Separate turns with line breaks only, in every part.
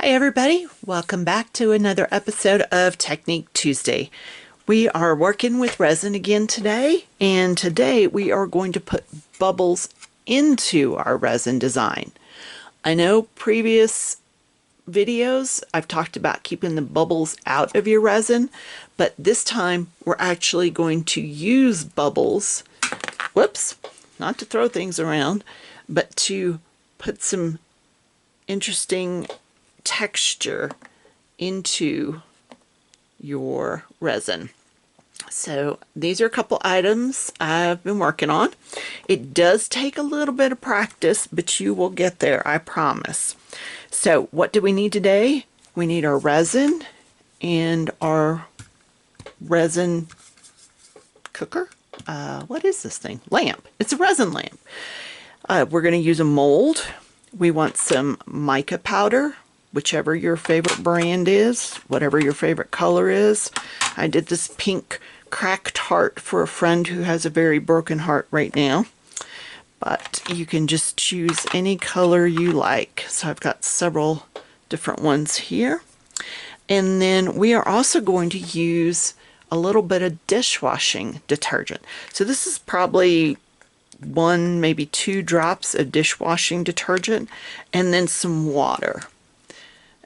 Hi everybody, welcome back to another episode of Technique Tuesday. We are working with resin again today, and today we are going to put bubbles into our resin design. I know previous videos I've talked about keeping the bubbles out of your resin, but this time we're actually going to use bubbles, whoops, not to throw things around, but to put some interesting texture into your resin. So these are a couple items I've been working on. It does take a little bit of practice, but you will get there, I promise. So what do we need today? We need our resin and our resin cooker. What is this thing? Lamp. It's a resin lamp. We're going to use a mold. We want some mica powder, whichever your favorite brand is, whatever your favorite color is. I did this pink cracked heart for a friend who has a very broken heart right now, but you can just choose any color you like. So I've got several different ones here. And then we are also going to use a little bit of dishwashing detergent. So this is probably 1, maybe 2 drops of dishwashing detergent, and then some water.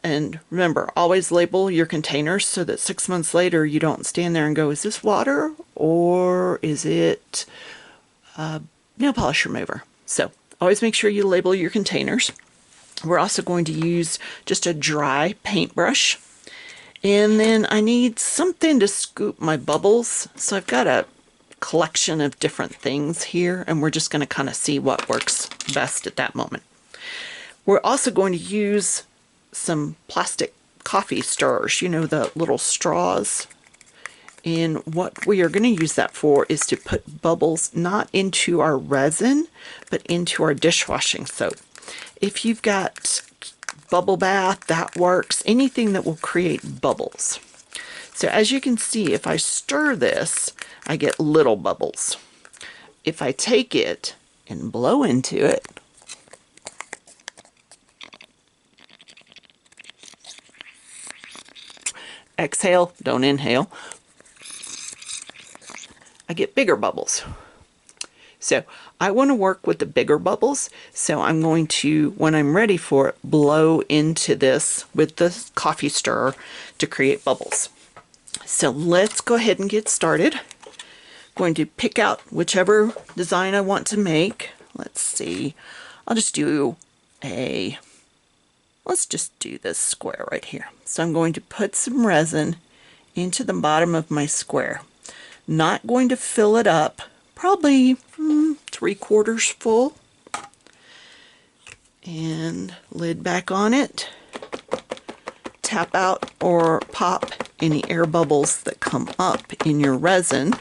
And remember, always label your containers so that 6 months later you don't stand there and go, is this water or is it nail polish remover? So always make sure you label your containers. We're also going to use just a dry paintbrush. And then I need something to scoop my bubbles. So I've got a collection of different things here, and we're just going to kind of see what works best at that moment. We're also going to use some plastic coffee stirrers, you know, the little straws. And what we are going to use that for is to put bubbles not into our resin, but into our dishwashing soap. If you've got bubble bath, that works. Anything that will create bubbles. So as you can see, if I stir this, I get little bubbles. If I take it and blow into it, exhale, don't inhale, I get bigger bubbles. So I want to work with the bigger bubbles, so I'm going to, when I'm ready for it, blow into this with the coffee stirrer to create bubbles. So let's go ahead and get started. Going to pick out whichever design I want to make. Let's see, I'll just do let's just do this square right here. So I'm going to put some resin into the bottom of my square. Not going to fill it up, probably 3/4 full. And lid back on it. Tap out or pop any air bubbles that come up in your resin.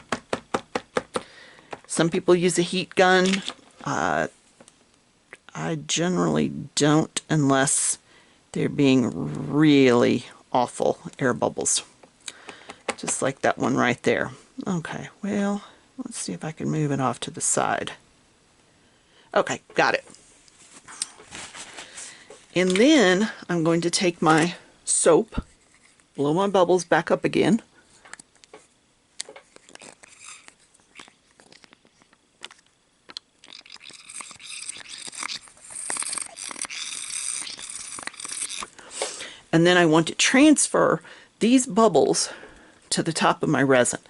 Some people use a heat gun. I generally don't unless they're being really awful air bubbles. Just like that one right there. Okay, well, let's see if I can move it off to the side. Okay, got it. And then I'm going to take my soap, blow my bubbles back up again. And then I want to transfer these bubbles to the top of my resin.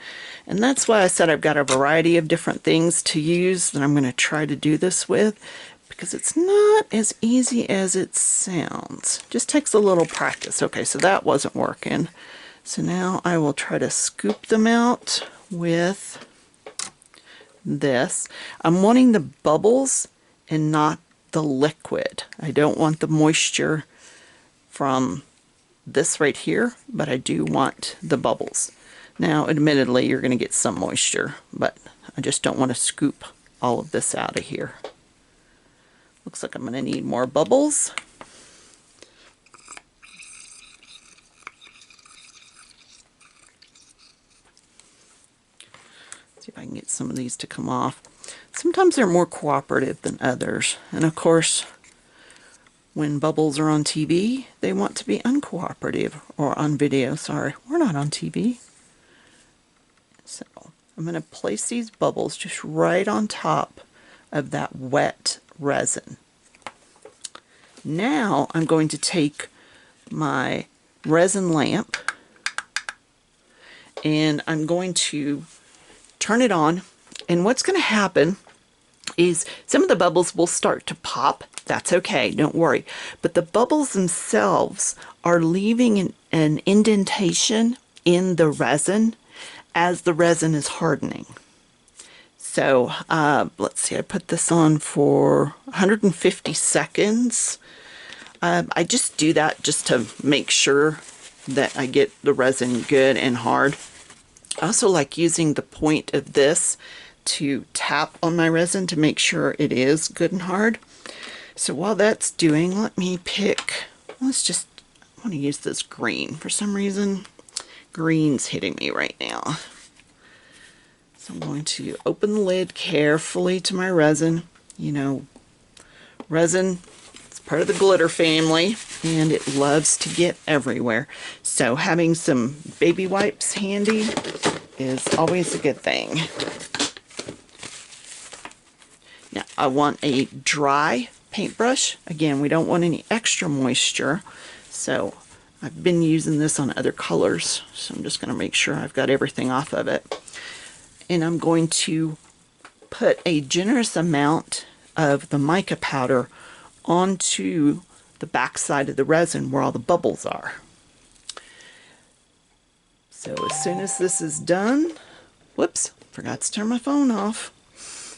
And that's why I said I've got a variety of different things to use that I'm going to try to do this with, because it's not as easy as it sounds. Just takes a little practice. Okay, so that wasn't working. So now I will try to scoop them out with this. I'm wanting the bubbles and not the liquid. I don't want the moisture from this right here, but I do want the bubbles. Now, admittedly, you're going to get some moisture, but I just don't want to scoop all of this out of here. Looks like I'm going to need more bubbles. See if I can get some of these to come off. Sometimes they're more cooperative than others. And of course, When bubbles are on TV, they want to be uncooperative, or on video, sorry. We're not on TV. So I'm going to place these bubbles just right on top of that wet resin. Now I'm going to take my resin lamp and I'm going to turn it on, and what's going to happen is some of the bubbles will start to pop. That's okay, don't worry. But the bubbles themselves are leaving an indentation in the resin as the resin is hardening. So let's see, I put this on for 150 seconds. I just do that just to make sure that I get the resin good and hard. I also like using the point of this to tap on my resin to make sure it is good and hard. So while that's doing, let me pick, I want to use this green. For some reason, green's hitting me right now. So I'm going to open the lid carefully to my resin. You know, resin, it's part of the glitter family, and it loves to get everywhere. So having some baby wipes handy is always a good thing. Now, I want a dry paintbrush. Again, we don't want any extra moisture. So I've been using this on other colors. So I'm just going to make sure I've got everything off of it. And I'm going to put a generous amount of the mica powder onto the back side of the resin where all the bubbles are. So as soon as this is done, whoops, forgot to turn my phone off.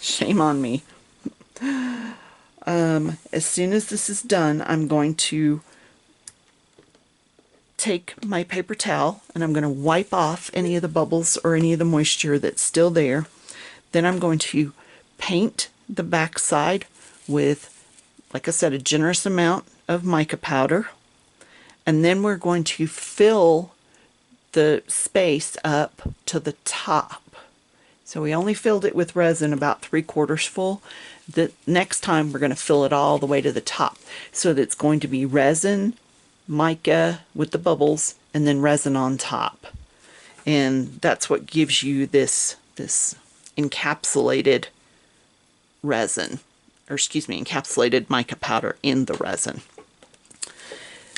Shame on me. As soon as this is done, I'm going to take my paper towel and I'm going to wipe off any of the bubbles or any of the moisture that's still there. Then I'm going to paint the back side with, like I said, a generous amount of mica powder. And then we're going to fill the space up to the top. So we only filled it with resin about 3/4 full. The next time we're going to fill it all the way to the top. So that it's going to be resin, mica with the bubbles, and then resin on top. And that's what gives you this encapsulated resin, or excuse me, encapsulated mica powder in the resin.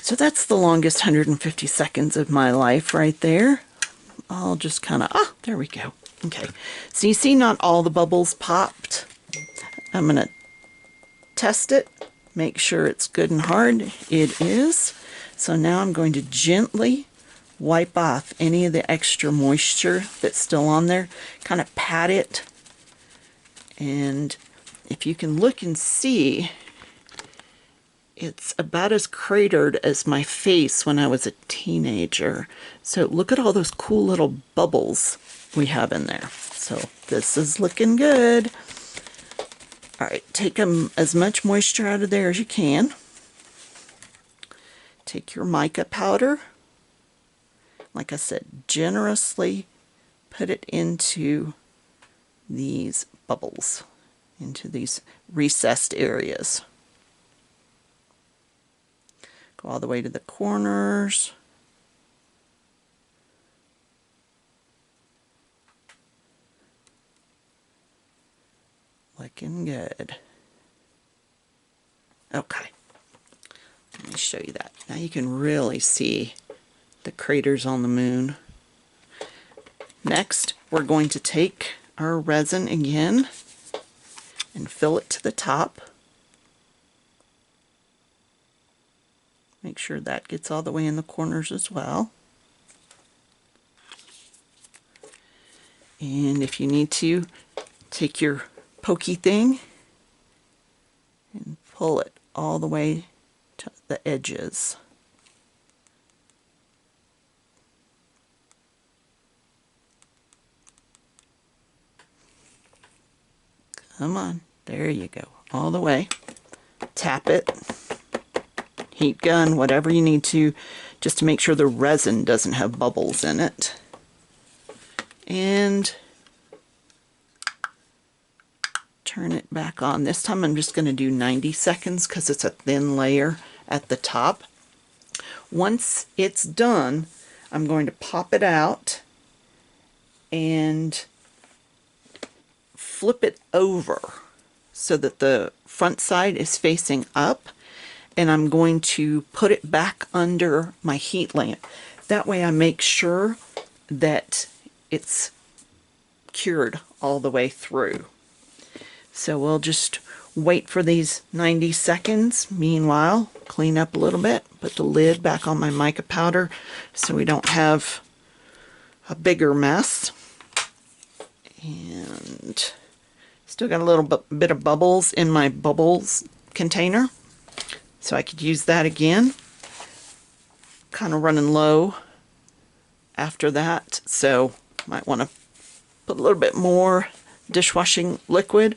So that's the longest 150 seconds of my life right there. I'll just kind of, there we go. Okay, so you see not all the bubbles popped. I'm going to test it, make sure it's good and hard. It is. So now I'm going to gently wipe off any of the extra moisture that's still on there, kind of pat it. And if you can look and see, it's about as cratered as my face when I was a teenager. So look at all those cool little bubbles we have in there. So this is looking good. All right, take as much moisture out of there as you can. Take your mica powder. Like I said, generously put it into these bubbles, into these recessed areas. Go all the way to the corners. Looking good. Okay. Let me show you that. Now you can really see the craters on the moon. Next, we're going to take our resin again and fill it to the top. Make sure that gets all the way in the corners as well. And if you need to, take your pokey thing and pull it all the way to the edges. Come on, there you go, all the way. Tap it, heat gun, whatever you need to, just to make sure the resin doesn't have bubbles in it. And turn it back on. This time I'm just going to do 90 seconds because it's a thin layer at the top. Once it's done, I'm going to pop it out and flip it over so that the front side is facing up, and I'm going to put it back under my heat lamp. That way I make sure that it's cured all the way through. So we'll just wait for these 90 seconds. Meanwhile, clean up a little bit, put the lid back on my mica powder so we don't have a bigger mess. And still got a little bit of bubbles in my bubbles container, so I could use that again. Kind of running low after that, so might want to put a little bit more dishwashing liquid.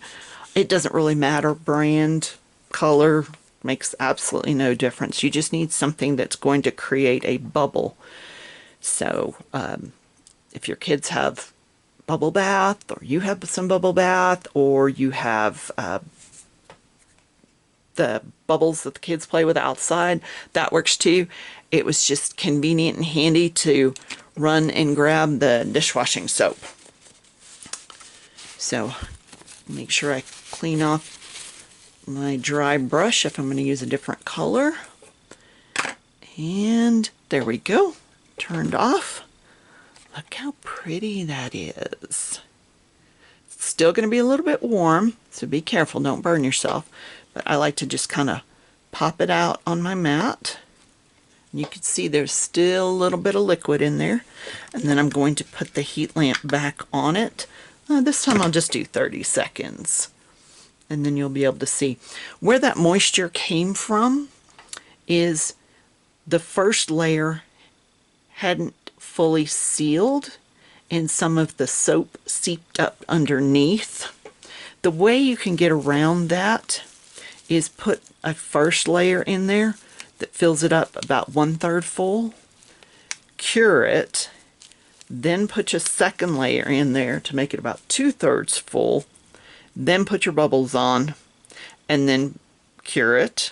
It doesn't really matter, brand, color, makes absolutely no difference. You just need something that's going to create a bubble. So if your kids have bubble bath, or you have some bubble bath, or you have the bubbles that the kids play with outside, that works too. It was just convenient and handy to run and grab the dishwashing soap. So make sure I clean off my dry brush if I'm going to use a different color. And there we go. Turned off. Look how pretty that is. It's still going to be a little bit warm, so be careful, don't burn yourself. But I like to just kind of pop it out on my mat. You can see there's still a little bit of liquid in there. And then I'm going to put the heat lamp back on it. This time I'll just do 30 seconds. And then you'll be able to see where that moisture came from. Is the first layer hadn't fully sealed and some of the soap seeped up underneath. The way you can get around that is put a first layer in there that fills it up about 1/3 full, cure it, then put your second layer in there to make it about 2/3 full, then put your bubbles on, and then cure it,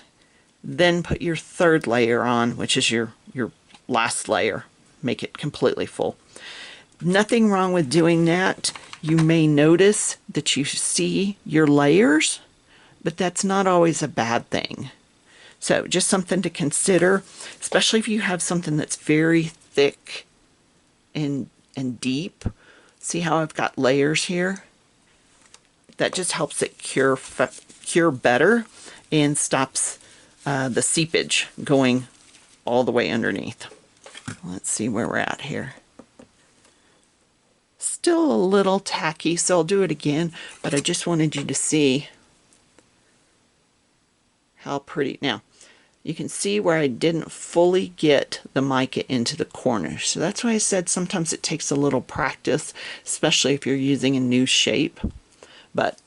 then put your third layer on, which is your last layer. Make it completely full. Nothing wrong with doing that. You may notice that you see your layers, but that's not always a bad thing. So just something to consider, especially if you have something that's very thick and deep. See how I've got layers here? That just helps it cure better and stops the seepage going all the way underneath. Let's see where we're at here. Still a little tacky, so I'll do it again, but I just wanted you to see how pretty. Now, you can see where I didn't fully get the mica into the corners. So that's why I said sometimes it takes a little practice, especially if you're using a new shape. But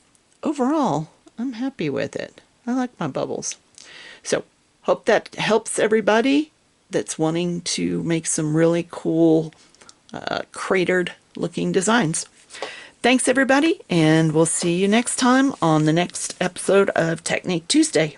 overall, I'm happy with it. I like my bubbles. So, hope that helps everybody that's wanting to make some really cool cratered looking designs. Thanks everybody, and we'll see you next time on the next episode of Technique Tuesday.